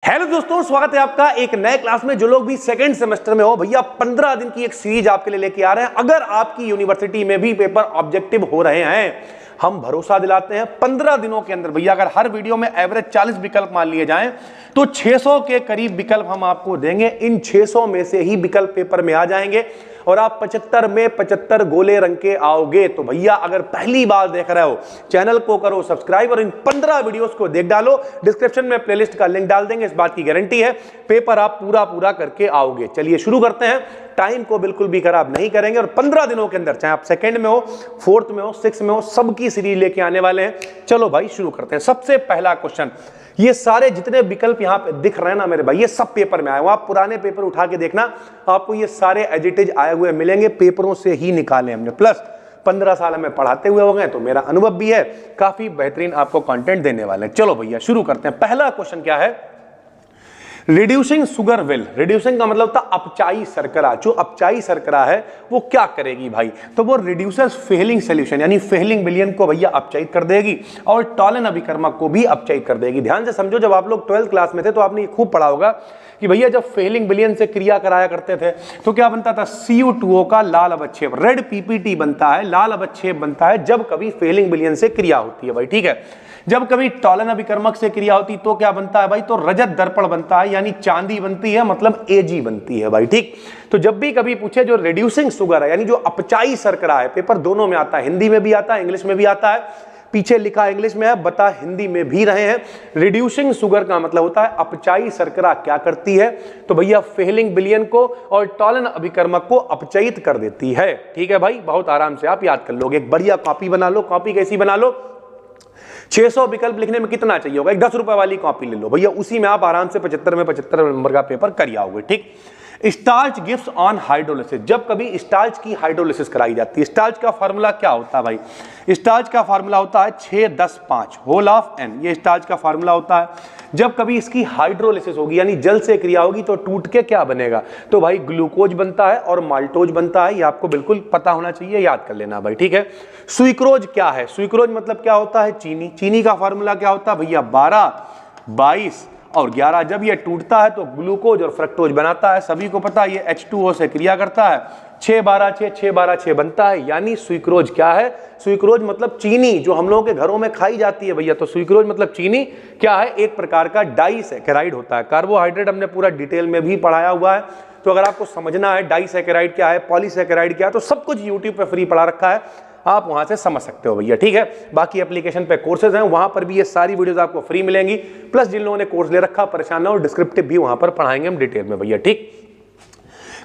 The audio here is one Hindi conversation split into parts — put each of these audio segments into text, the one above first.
हेलो दोस्तों, स्वागत है आपका एक नए क्लास में। जो लोग भी सेकंड सेमेस्टर में हो भैया, 15 दिन की एक सीरीज आपके लिए लेके आ रहे हैं। अगर आपकी यूनिवर्सिटी में भी पेपर ऑब्जेक्टिव हो रहे हैं, हम भरोसा दिलाते हैं 15 दिनों के अंदर भैया अगर हर वीडियो में एवरेज 40 विकल्प मान लिए जाएं तो 600 के करीब विकल्प हम आपको देंगे। इन 600 में से ही विकल्प पेपर में आ जाएंगे और आप 75 में 75 गोले रंग के आओगे। तो भैया अगर पहली बार देख रहे हो, चैनल को करो सब्सक्राइब और इन 15 वीडियोस को देख डालो। डिस्क्रिप्शन में प्लेलिस्ट का लिंक डाल देंगे, इस बात की गारंटी है पेपर आप पूरा करके आओगे। चलिए शुरू करते हैं, टाइम को बिल्कुल भी खराब नहीं करेंगे और 15 दिनों के अंदर चाहे आप सेकंड में हो, फोर्थ में हो, सिक्स में हो, सबकी सीरीज लेके आने वाले हैं। चलो भाई शुरू करते हैं। सबसे पहला क्वेश्चन, ये सारे जितने विकल्प यहां पे दिख रहे हैं ना मेरे भाई, ये सब पेपर में आए हो। आप पुराने पेपर उठा के देखना, आपको ये सारे एज इट इज आए हुए मिलेंगे, पेपरों से ही निकाले हमने। प्लस 15 साल में पढ़ाते हुए हो गए तो मेरा अनुभव भी है, काफी बेहतरीन आपको कंटेंट देने वाले हैं। चलो भैया शुरू करते हैं। पहला क्वेश्चन क्या है, रिड्यूसिंग शुगर विल, रिड्यूसिंग का मतलब था अपचाई शर्करा। जो अपचाई शर्करा है वो क्या करेगी भाई, तो वो रिड्यूसेस फेलिंग सोल्यूशन यानी फेलिंग विलियन को भैया अपचायित कर देगी और टॉलन अभिकर्मक को भी अपचायित कर देगी। ध्यान से समझो, जब आप लोग 12th क्लास में थे तो आपने ये खूब पढ़ा होगा कि भैया जब फेलिंग विलियन से क्रिया कराया करते थे तो क्या बनता था, CU2O का लाल अवक्षेप, रेड PPT बनता है, लाल अवक्षेप बनता है जब कभी फेलिंग विलियन से क्रिया होती है भाई। ठीक है, जब कभी टॉलन अभिकर्मक से क्रिया होती तो क्या बनता है भाई, तो रजत दर्पण बनता है यानी चांदी बनती है, मतलब Ag बनती है भाई। ठीक, तो जब भी कभी पूछे जो रिड्यूसिंग शुगर है यानी जो अपचाई शर्करा है, पेपर दोनों में आता है, हिंदी में भी आता है, इंग्लिश में भी आता है। पीछे लिखा इंग्लिश में है, बता हिंदी में भी रहे हैं। रिड्यूसिंग शुगर का मतलब होता है अपचाई शर्करा क्या करती है, तो भैया फेलिंग विलियन को और टॉलन अभिकर्मक को अपचयित कर देती है। ठीक है भाई, बहुत आराम से आप याद कर लोगे। एक बढ़िया कॉपी बना लो। कॉपी कैसी बना लो, 600 विकल्प लिखने में कितना चाहिए होगा, एक 10 रुपए वाली कॉपी ले लो भैया, उसी में आप आराम से 75 में 75 नंबर का पेपर कर आओगे। ठीक, स्टार्च गिव्स ऑन हाइड्रोलिसिस, जब कभी स्टार्च की हाइड्रोलिसिस कराई जाती है, स्टार्च का फार्मूला क्या होता है भाई, स्टार्च का फार्मूला होता है 6-10-5 होल ऑफ n, ये स्टार्च का फार्मूला होता है। जब कभी इसकी हाइड्रोलिसिस होगी यानी जल से क्रिया होगी तो टूट के क्या बनेगा, तो भाई ग्लूकोज बनता है और माल्टोज बनता है। ये आपको बिल्कुल पता होना चाहिए, याद कर लेना भाई। ठीक है, सुइक्रोज क्या है, सुइक्रोज मतलब क्या होता है, चीनी। चीनी का फार्मूला क्या होता है भैया, 12, 22 और 11। जब ये टूटता है तो ग्लूकोज और फ्रक्टोज बनाता है। सभी को पता है ये H2O से क्रिया करता है, 6-12-6 6-12-6 बनता है, यानी सुइक्रोज क्या है, सुइक्रोज मतलब चीनी जो हम लोगों के घरों में खाई जाती है भैया। तो सुइक्रोज मतलब चीनी क्या है, एक प्रकार का डाइसैकेराइड होता है। कार्बोहाइड्रेट हमने पूरा डिटेल में भी पढ़ाया हुआ है, तो अगर आपको समझना है डाइसैकेराइड क्या है, पॉलीसैकेराइड क्या है, तो सब कुछ यूट्यूब पे फ्री पढ़ा रखा है, आप वहां से समझ सकते हो भैया। ठीक है, बाकी एप्लीकेशन पे कोर्सेज हैं, वहां पर भी ये सारी वीडियोस आपको फ्री मिलेंगी। प्लस जिन लोगों ने कोर्स ले रखा परेशान ना हो, डिस्क्रिप्टिव भी वहां पर पढ़ाएंगे हम डिटेल में भैया। ठीक,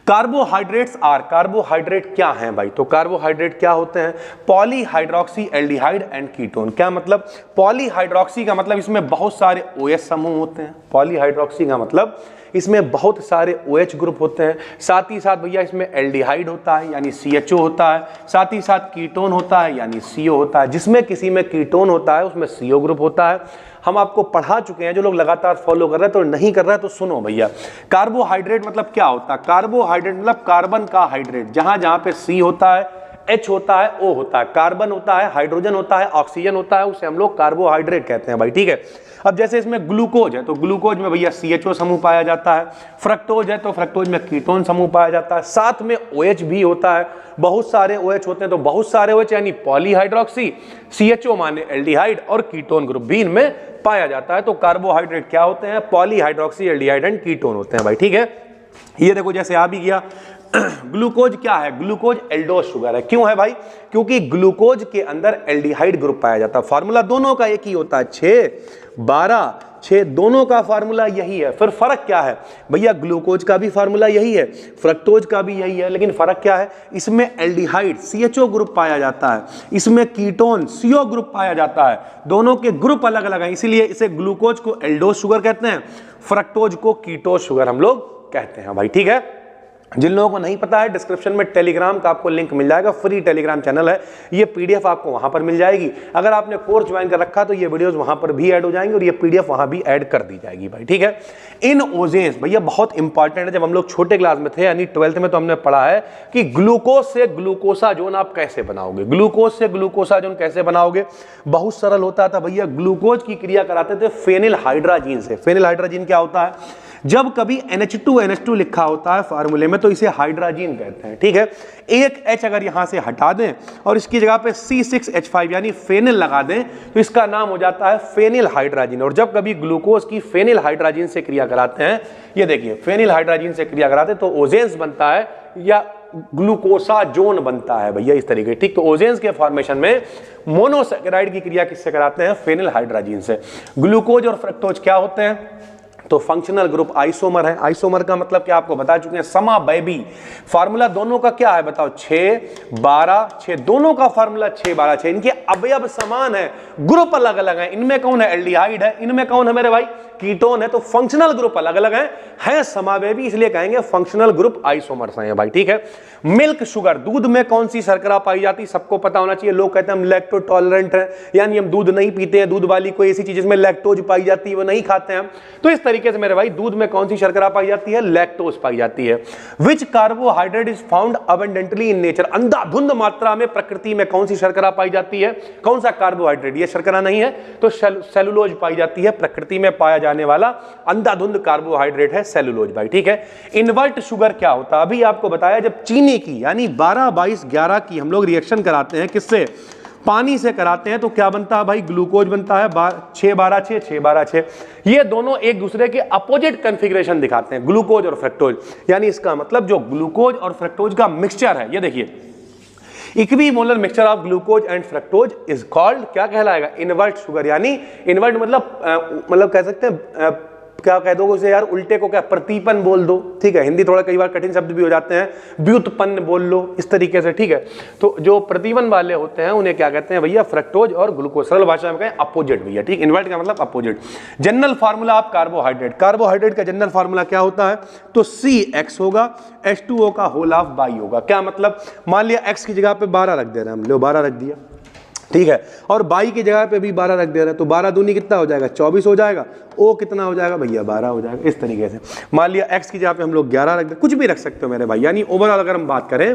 कार्बोहाइड्रेट्स आर, कार्बोहाइड्रेट क्या हैं भाई, तो कार्बोहाइड्रेट क्या होते हैं, पॉलीहाइड्रोक्सी एल्डिहाइड एंड कीटोन। क्या मतलब, पॉलीहाइड्रोक्सी का मतलब इसमें बहुत सारे OH समूह होते हैं, पॉलीहाइड्रोक्सी का मतलब इसमें बहुत सारे OH ग्रुप होते हैं। साथ ही साथ भैया इसमें एल्डिहाइड होता है यानी CHO होता है, साथ ही साथ कीटोन होता है यानी CO होता है। जिसमें किसी में कीटोन होता है उसमें CO ग्रुप होता है। हम आपको पढ़ा चुके हैं, जो लोग लगातार फॉलो कर रहे हैं तो नहीं कर रहे हैं तो सुनो भैया। कार्बोहाइड्रेट मतलब क्या होता है, कार्बोहाइड्रेट मतलब कार्बन का हाइड्रेट, जहां जहां पे C होता है, H होता है, O होता है, कार्बन होता है, हाइड्रोजन होता है, ऑक्सीजन होता है, उसे हम लोग कार्बोहाइड्रेट कहते हैं भाई। ठीक है, अब जैसे इसमें ग्लूकोज है तो ग्लूकोज में भैया CHO समूह पाया जाता है, फ्रक्टोज है तो फ्रक्टोज में कीटोन समूह पाया जाता है, साथ में OH भी होता है, बहुत सारे OH होते हैं तो बहुत सारे OH यानी पॉलीहाइड्रोक्सी, CHO माने एल्डिहाइड और कीटोन ग्रुप भी इनमें पाया जाता है। तो कार्बोहाइड्रेट क्या होते हैं, पॉलीहाइड्रोक्सी एल्डिहाइड एंड कीटोन होते हैं भाई। ठीक है, ये देखो जैसे आ भी गया। ग्लूकोज क्या है, ग्लूकोज एल्डोज शुगर है। क्यों है भाई, क्योंकि ग्लूकोज के अंदर एल्डिहाइड ग्रुप पाया जाता है। फार्मूला दोनों का एक ही होता है, 6-12-6 दोनों का फार्मूला यही है। फिर फर्क क्या है भैया, ग्लूकोज का भी फार्मूला यही है, फ्रक्टोज का भी यही है, लेकिन फर्क क्या है, इसमें एल्डिहाइड CHO ग्रुप पाया जाता है, इसमें कीटोन CO ग्रुप पाया जाता है। दोनों के ग्रुप अलग अलग हैं, इसीलिए इसे ग्लूकोज को एल्डोज शुगर कहते हैं, फ्रक्टोज को कीटोज शुगर हम लोग कहते हैं भाई। ठीक है, जिन लोगों को नहीं पता है, डिस्क्रिप्शन में टेलीग्राम का आपको लिंक मिल जाएगा, फ्री टेलीग्राम चैनल है, ये पीडीएफ आपको वहां पर मिल जाएगी। अगर आपने कोर्स ज्वाइन कर रखा तो ये वीडियोस वहां पर भी ऐड हो जाएंगे और ये पीडीएफ वहां भी ऐड कर दी जाएगी भाई, ठीक है। इन ओजेंस भैया बहुत इंपॉर्टेंट है। जब हम लोग छोटे क्लास में थे यानी 12th में, तो हमने पढ़ा है कि ग्लूकोज से ग्लूकोसाजोन आप कैसे बनाओगे, ग्लूकोज से ग्लूकोसाजोन कैसे बनाओगे। बहुत सरल होता था भैया, ग्लूकोज की क्रिया कराते थे फेनिल हाइड्राजीन से। फेनिल हाइड्राजीन क्या होता है, जब कभी NH2 लिखा होता है फार्मूले में तो इसे हाइड्राजीन कहते हैं, ठीक है। एक H अगर यहां से हटा दें और इसकी जगह पे C6H5 यानी फेनिल लगा दें तो इसका नाम हो जाता है फेनिल हाइड्राजीन। और जब कभी ग्लूकोज की फेनिल हाइड्राजीन से क्रिया कराते हैं, ये देखिए फेनिल हाइड्राजीन से क्रिया कराते हैं तो ओजेंस बनता है या ग्लूकोसाजोन बनता है भैया, इस तरीके, ठीक। तो ओजेंस के फॉर्मेशन में मोनोसैकेराइड की क्रिया किससे कराते हैं, फेनिल हाइड्राजीन से। ग्लूकोज और फ्रक्टोज क्या होते हैं, तो फंक्शनल ग्रुप आइसोमर है। आइसोमर का मतलब क्या आपको बता चुके हैं, समावैवी। फार्मूला दोनों का क्या है बताओ, 6 12 6, दोनों का फार्मूला 6 12 6। इनके अवयव समान है, ग्रुप अलग अलग है। इनमें कौन है, एल्डिहाइड है, इनमें कौन है मेरे भाई, कीटोन है। तो फंक्शनल ग्रुप अलग अलग है समावैवी, इसलिए कहेंगे फंक्शनल ग्रुप आइसोमर्स हैं भाई, ठीक है। मिल्क शुगर, दूध में कौन सी शर्करा पाई जाती है, सबको पता होना चाहिए। लोग कहते हैं हम लैक्टो टॉलरेंट हैं, यानी हम दूध नहीं पीते हैं, दूध वाली कोई ऐसी चीज जिसमें लैक्टोज पाई जाती है वो नहीं खाते हैं। तो इस तरीके से मेरे भाई दूध में कौन सी शर्करा पाई जाती है, लैक्टोज पाई जाती है। Which carbohydrate is found abundantly in nature, अंधाधुंध मात्रा में प्रकृति में कौन सी शर्करा पाई जाती है, कौन सा कार्बोहाइड्रेट, ये शर्करा नहीं है तो सेलुलोज पाई जाती है। प्रकृति में पाया जाने वाला अंधाधुंध कार्बोहाइड्रेट है सेलुलोज भाई, ठीक है। इनवर्ट शुगर क्या होता है, अभी आपको बताया, जब चीनी की यानी 12 22 11 की हम लोग रिएक्शन कराते हैं, किससे, पानी से कराते हैं, तो क्या बनता है भाई, ग्लूकोज बनता है 6 12 6 6 12 6। ये दोनों एक दूसरे के अपोजिट कॉन्फ़िगरेशन दिखाते हैं, ग्लूकोज और फ्रक्टोज। यानी इसका मतलब जो ग्लूकोज और फ्रक्टोज का मिक्सचर है, ये देखिए equimolar mixture of glucose and fructose is called, क्या कहलाएगा, इनवर्ट शुगर। यानी इनवर्ट मतलब कह सकते हैं, क्या कह दोगे उसे यार, उल्टे को क्या, प्रतिपन्न बोल दो, ठीक है। हिंदी थोड़ा कई बार कठिन शब्द भी हो जाते हैं, व्युत्पन्न बोल लो, इस तरीके से, ठीक है। तो जो प्रतिपन्न वाले होते हैं उन्हें क्या कहते हैं भैया, फ्रक्टोज और ग्लूकोज। सरल भाषा में कहें अपोजिट भैया, ठीक। इनवर्ट का मतलब opposite. General formula of carbohydrate, carbohydrate का जनरल फार्मूला क्या होता है, तो CX होगा, H2O का होल ऑफ बाई होगा। क्या मतलब, मान लिया X की जगह पे 12 रख दे रहे हैं हम, लो 12 रख दिया, ठीक है, और बाई की जगह पे भी 12 रख दे रहे हैं, तो 12 दूनी कितना हो जाएगा, 24 हो जाएगा। ओ कितना हो जाएगा भैया, 12 हो जाएगा। इस तरीके से मान लिया X की जगह पे हम लोग 11 रख दे, कुछ भी रख सकते हो मेरे भाई। यानी ओवरऑल अगर हम बात करें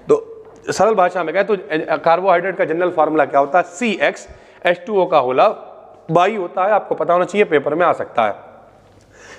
तो सरल भाषा में कहें तो कार्बोहाइड्रेट का जनरल फार्मूला क्या होता है, CX, H2O का होला बाई होता है। आपको पता होना चाहिए, पेपर में आ सकता है।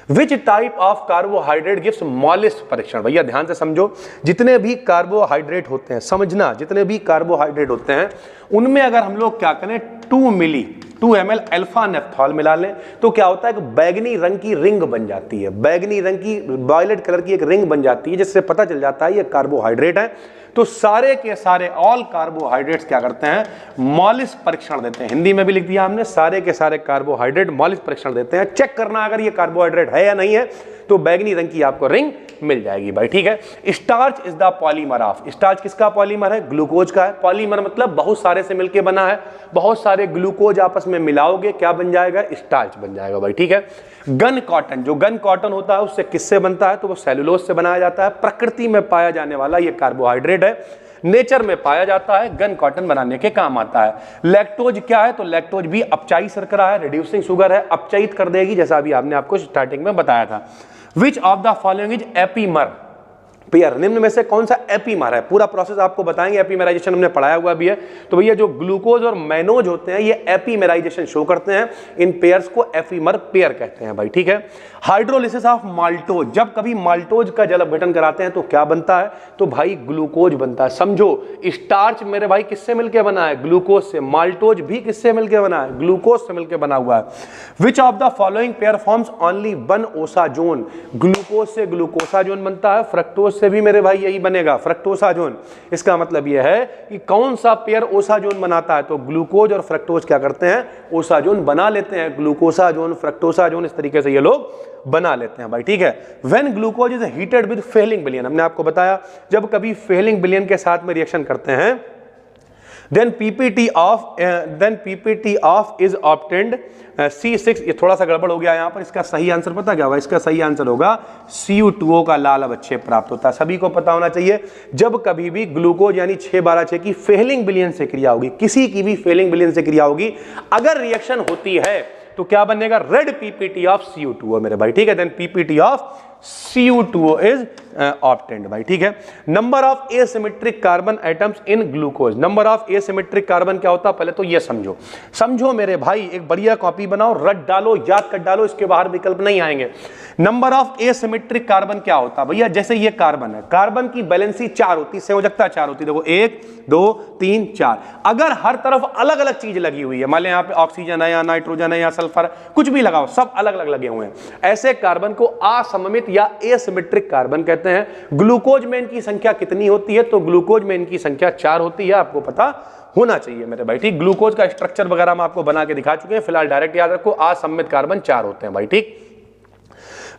Which type of carbohydrate gives smallest परीक्षण, भैया ध्यान से समझो, जितने भी कार्बोहाइड्रेट होते हैं, समझना, जितने भी कार्बोहाइड्रेट होते हैं उनमें अगर हम लोग क्या करें, 2 ml अल्फा नेफ्थॉल मिला लें तो क्या होता है कि बैगनी रंग की रिंग बन जाती है, बैगनी रंग की वायलेट कलर की एक रिंग बन जाती है, जिससे पता चल जाता है ये कार्बोहाइड्रेट है। तो सारे के सारे ऑल कार्बोहाइड्रेट्स क्या करते हैं, मॉलिस परीक्षण देते हैं। हिंदी में भी लिख दिया हमने, सारे के सारे कार्बोहाइड्रेट मॉलिस परीक्षण देते हैं। चेक करना अगर ये कार्बोहाइड्रेट है या नहीं है, तो बैगनी रंग की आपको रिंग मिल जाएगी भाई, ठीक है। Starch is the polymer of, starch किसका पॉलीमर है, ग्लूकोज का है। पॉलीमर मतलब बहुत सारे से मिलकर बना है, बहुत सारे ग्लूकोज आपस में मिलाओगे क्या बन जाएगा, स्टार्च बन जाएगा भाई, ठीक है। गन कॉटन, जो गन कॉटन होता है उससे किससे बनता है, तो वो सेलुलोज से बनाया जाता है। प्रकृति में पाया जाने वाला ये कार्बोहाइड्रेट है, नेचर में पाया जाता है, गन कॉटन बनाने के काम आता है। लैक्टोज क्या है, तो लैक्टोज भी अपचायी शर्करा है, रिड्यूसिंग शुगर है, अपचायित कर देगी, जैसा अभी आपने आपको स्टार्टिंग में बताया था। Which of the following is epimer, भैया निम्न में से कौन सा एपीमर है, पूरा प्रोसेस आपको बताएंगे, एपीमेराइजेशन हमने पढ़ाया हुआ भी है। तो भैया जो ग्लूकोज और मैनोज होते हैं ये एपीमेराइजेशन शो करते हैं, इन पेयर्स को एपीमर पेयर कहते हैं भाई, ठीक है। हाइड्रोलिसिस ऑफ माल्टोज, जब कभी माल्टोज का जल अपघटन कराते हैं तो क्या बनता है, तो भाई ग्लूकोज बनता है। समझो स्टार्च मेरे भाई किससे मिलकर बना है, ग्लूकोज से। माल्टोज भी किससे मिलकर बना है, ग्लूकोज से मिलकर बना हुआ है। Which of the following pair forms only one osazone, glucose से ग्लूकोसाजोन बनता है, फ्रक्टोज से भी मेरे भाई यही बनेगा, फ्रक्टोसाजोन। इसका मतलब यह है कि कौन सा पेयर ओसाजोन बनाता है, तो ग्लूकोज और फ्रक्टोज क्या करते हैं, ओसाजोन बना लेते हैं, ग्लूकोसाजोन, फ्रक्टोसाजोन, इस तरीके से ये लोग बना लेते हैं भाई, ठीक है। When glucose is heated with Fehling विलियन, हमने आपको बताया जब कभी फेलिंग विलियन के साथ में रिएक्शन करते हैं then PPT of is obtained C6। ये थोड़ा सा गड़बड़ हो गया यहाँ पर, इसका सही आंसर पता क्या होगा? इसका सही आंसर होगा Cu2O का लाल अवक्षेप प्राप्त होता है। सभी को पता होना चाहिए, जब कभी भी ग्लूकोज यानी 6-12-6 की फेलिंग विलयन से क्रिया होगी, किसी की भी फेलिंग विलयन से क्रिया होगी, अगर रिएक्शन होती है तो क्या बनेगा? रेड पीपीटी ऑफ Cu2O मेरे भाई, ठीक है। Then PPT of Cu2O is obtained भाई, ठीक है। Number of asymmetric carbon atoms in glucose. Number of asymmetric carbon क्या होता है? पहले तो ये समझो मेरे भाई, एक बढ़िया कॉपी बनाओ, रट डालो, याद कर डालो, इसके बाहर विकल्प नहीं आएंगे। नंबर ऑफ एसिमेट्रिक कार्बन क्या होता है भैया? जैसे ये कार्बन है, कार्बन की बैलेंसी 4 होती है, संयोजकता 4 होती है। देखो 1 2 3 4। अगर हर तरफ अलग अलग चीज लगी हुई है, मान लें यहाँ पे ऑक्सीजन है या नाइट्रोजन है या सल्फर, कुछ भी लगाओ, सब अलग अलग लगे हुए हैं, ऐसे कार्बन को असममित या एसिमेट्रिक कार्बन कहते हैं। ग्लूकोज में इनकी संख्या कितनी होती है? तो ग्लूकोज में इनकी संख्या 4 होती है, आपको पता होना चाहिए मेरे भाई, ठीक। ग्लूकोज का स्ट्रक्चर वगैरह मैं आपको बना के दिखा चुके हैं, फिलहाल डायरेक्ट याद रखो, असममित कार्बन 4 होते हैं भाई, ठीक।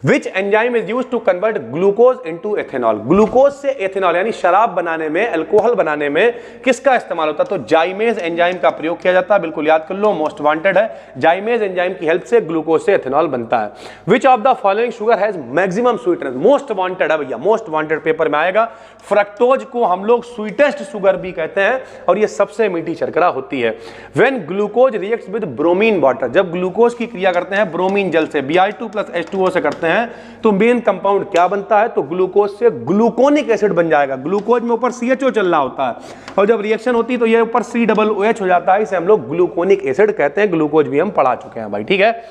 Which enzyme is used to convert glucose into ethanol? Glucose से एथेनॉल यानी शराब बनाने में, अल्कोहल बनाने में किसका इस्तेमाल होता है? तो जाइमेज एंजाइम का प्रयोग किया जाता है, बिल्कुल याद कर लो, मोस्ट वांटेड है। जाइमेज एंजाइम की हेल्प से ग्लूकोज से एथेनॉल बनता है। Which of the following sugar has maximum sweetness? Most wanted है भैया, मोस्ट वांटेड पेपर में आएगा। फ्रक्टोज को हम लोग स्वीटेस्ट शुगर भी कहते हैं और ये सबसे मीठी शर्करा होती है। When glucose reacts with bromine water, जब ग्लूकोज की क्रिया करते हैं ब्रोमीन जल से, Br2 + H2O से करते हैं, तो मेन कंपाउंड क्या बनता है? तो ग्लूकोज से ग्लूकोनिक एसिड बन जाएगा। ग्लूकोज में ऊपर CHO चल रहा होता है और जब रिएक्शन होती है तो ये ऊपर COOH हो जाता है, इसे हम लोग ग्लूकोनिक एसिड कहते हैं। ग्लूकोज भी हम पढ़ा चुके हैं भाई, ठीक है।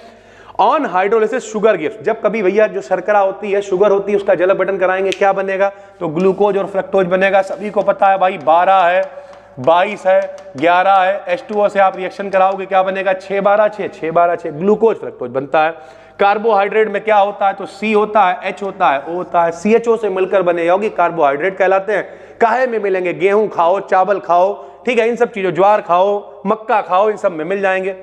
ऑन हाइड्रोलिसिस शुगर गिव्स, जब कभी भैया जो शर्करा होती है, शुगर होती है, उसका जल अपघटन कराएंगे, क्या बनेगा? तो ग्लूकोज और फ्रक्टोज बनेगा। सभी को पता है भाई, 12 है, 22 है, 11 है, H2O से आप रिएक्शन कराओगे, क्या बनेगा? 6-12-6, 6-12-6 ग्लूकोज फ्रक्टोज बनता है। कार्बोहाइड्रेट में क्या होता है? तो C होता है, H होता है, O होता है, CHO से मिलकर बने योगी कार्बोहाइड्रेट कहलाते हैं। काहे में मिलेंगे? गेहूं खाओ, चावल खाओ, ठीक है, इन सब चीजों, ज्वार खाओ, मक्का खाओ, इन सब में मिल जाएंगे।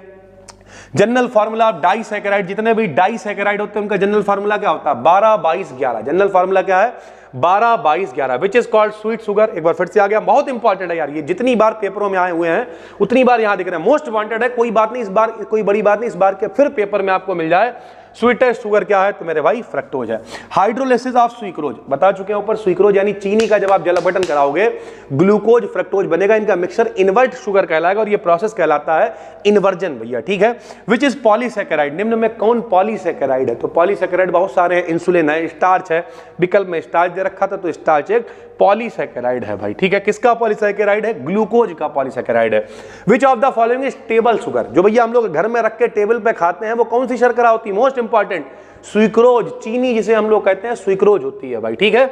जनरल फार्मूला ऑफ डाइसैकेराइड, जितने भी डाइसैकेराइड होते हैं उनका जनरल फार्मूला क्या होता है? 12-22-11। जनरल फार्मूला क्या है? 12-22-11, which is called sweet sugar. एक बार फिर से आ गया, बहुत इंपॉर्टेंट है यार, ये जितनी बार पेपरों में आए हुए हैं उतनी बार यहां दिख रहे हैं, मोस्ट वांटेड है। कोई बात नहीं, इस बार कोई बड़ी बात नहीं, इस बार के फिर पेपर में आपको मिल जाए। स्वीटेस्ट शुगर क्या है? तो मेरे भाई फ्रक्टोज है। हाइड्रोलिसिस ऑफ स्वीक्रोज, बता चुके हैं ऊपर, स्वीक्रोज यानी चीनी का जब आप जल अपघटन कराओगे, ग्लूकोज फ्रक्टोज बनेगा, इनका मिक्सचर इन्वर्ट शुगर कहलाएगा और ये प्रोसेस कहलाता है इन्वर्जन भैया, ठीक है। विच इज पॉलीसैकेराइड, निम्न में कौन पॉलीसैकेराइड है? तो पॉलीसैकेराइड बहुत सारे हैं, इंसुलिन है, स्टार्च है, विकल्प में स्टार्च दे रखा था, तो स्टार्च एक पॉलीसैकेराइड है भाई, ठीक है। किसका पॉलीसैकेराइड है? ग्लूकोज का पॉलीसैकेराइड है। Which of the following is table sugar, जो भैया हम लोग घर में रख के टेबल पे खाते हैं, वो कौन सी शर्करा होती है? मोस्ट इंपॉर्टेंट, स्वीक्रोज, चीनी जिसे हम लोग कहते हैं, स्वीक्रोज होती है भाई, ठीक है।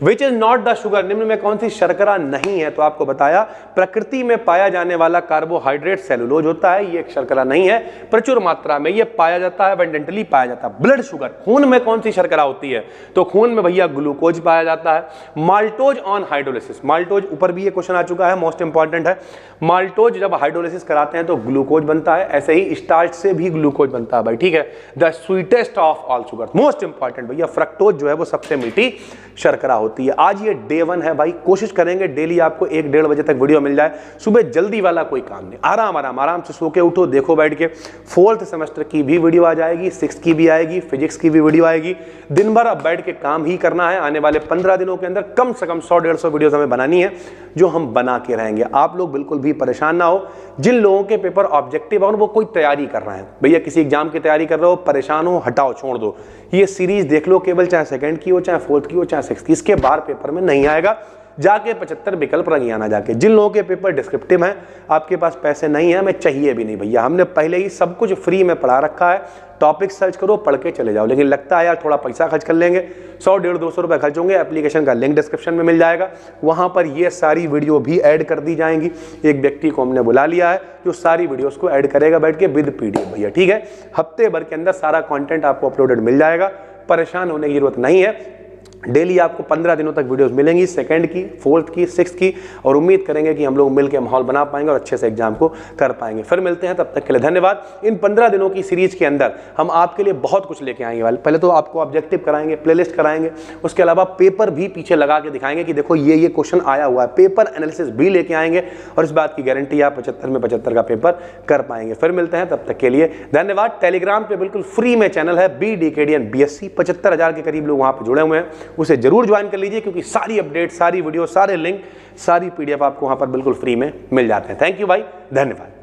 Which is not the sugar, निम्न में कौन सी शर्करा नहीं है? तो आपको बताया, प्रकृति में पाया जाने वाला कार्बोहाइड्रेट सेलुलोज होता है, ये एक शर्करा नहीं है, प्रचुर मात्रा में ये पाया जाता है, एबंडेंटली पाया जाता है। ब्लड शुगर, खून में कौन सी शर्करा होती है? तो खून में भैया ग्लूकोज पाया जाता है। माल्टोज ऑन हाइड्रोलिसिस, माल्टोज ऊपर भी ये क्वेश्चन आ चुका है, मोस्ट इंपॉर्टेंट है। माल्टोज जब हाइड्रोलिसिस कराते हैं तो ग्लूकोज बनता है, ऐसे ही स्टार्च से भी ग्लूकोज बनता है भाई, ठीक है। The sweetest of all sugar, most important भैया, फ्रक्टोज जो है वो सबसे मीठी शर्करा होती है। आज ये डे 1 है भाई, कोशिश करेंगे डेली आपको 1-1.5 बजे तक वीडियो मिल जाए। सुबह जल्दी वाला कोई काम नहीं, आराम से सो के उठो, देखो बैठ के। 4th सेमेस्टर की भी वीडियो आ जाएगी, 6th की भी आएगी, फिजिक्स की भी वीडियो आएगी। दिन भर अब बैठ के काम ही करना है। आने वाले 15 दिनों के अंदर कम से कम 100-150 वीडियोस हमें बनानी है, जो हम बना के रहेंगे। आप लोग बिल्कुल भी परेशान ना हो। जिन लोगों के पेपर ऑब्जेक्टिव और वो कोई तैयारी कर रहे हैं, भैया किसी एग्जाम की तैयारी कर रहे हो, परेशान हो, हटाओ, छोड़ दो, ये सीरीज देख लो, केवल चाहे 2nd की हो, चाहे 4th की हो, चाहे 6th की, इसके बाहर पेपर में नहीं आएगा। जाके 75 विकल्प रंगियाना जाके। जिन लोगों के पेपर डिस्क्रिप्टिव हैं, आपके पास पैसे नहीं है, हमें चाहिए भी नहीं भैया, हमने पहले ही सब कुछ फ्री में पढ़ा रखा है। टॉपिक सर्च करो, पढ़ के चले जाओ। लेकिन लगता है यार थोड़ा पैसा खर्च कर लेंगे, 100-150 रुपये खर्च होंगे। एप्लीकेशन का लिंक डिस्क्रिप्शन में मिल जाएगा, वहाँ पर ये सारी वीडियो भी ऐड कर दी जाएंगी। एक व्यक्ति को हमने बुला लिया है जो सारी वीडियोस को ऐड करेगा बैठ के विद PDF भैया, ठीक है। हफ्ते भर के अंदर सारा कंटेंट आपको अपलोडेड मिल जाएगा, परेशान होने की जरूरत नहीं है। डेली आपको 15 दिनों तक वीडियोस मिलेंगी, सेकंड की, फोर्थ की, सिक्स्थ की, और उम्मीद करेंगे कि हम लोग मिलकर माहौल बना पाएंगे और अच्छे से एग्जाम को कर पाएंगे। फिर मिलते हैं, तब तक के लिए धन्यवाद। इन 15 दिनों की सीरीज के अंदर हम आपके लिए बहुत कुछ लेके आएंगे वाले। पहले तो आपको ऑब्जेक्टिव कराएंगे, प्लेलिस्ट कराएंगे, उसके अलावा पेपर भी पीछे लगा के दिखाएंगे कि देखो ये क्वेश्चन आया हुआ है, पेपर एनालिसिस भी लेके आएंगे, और इस बात की गारंटी आप 75 में 75 का पेपर कर पाएंगे। फिर मिलते हैं, तब तक के लिए धन्यवाद। टेलीग्राम पे बिल्कुल फ्री में चैनल है BDKDN BSc, 75,000 के करीब लोग वहां पर जुड़े हुए हैं, उसे जरूर ज्वाइन कर लीजिए, क्योंकि सारी अपडेट, सारी वीडियो, सारे लिंक, सारी PDF आपको वहां पर बिल्कुल फ्री में मिल जाते हैं। थैंक यू भाई, धन्यवाद।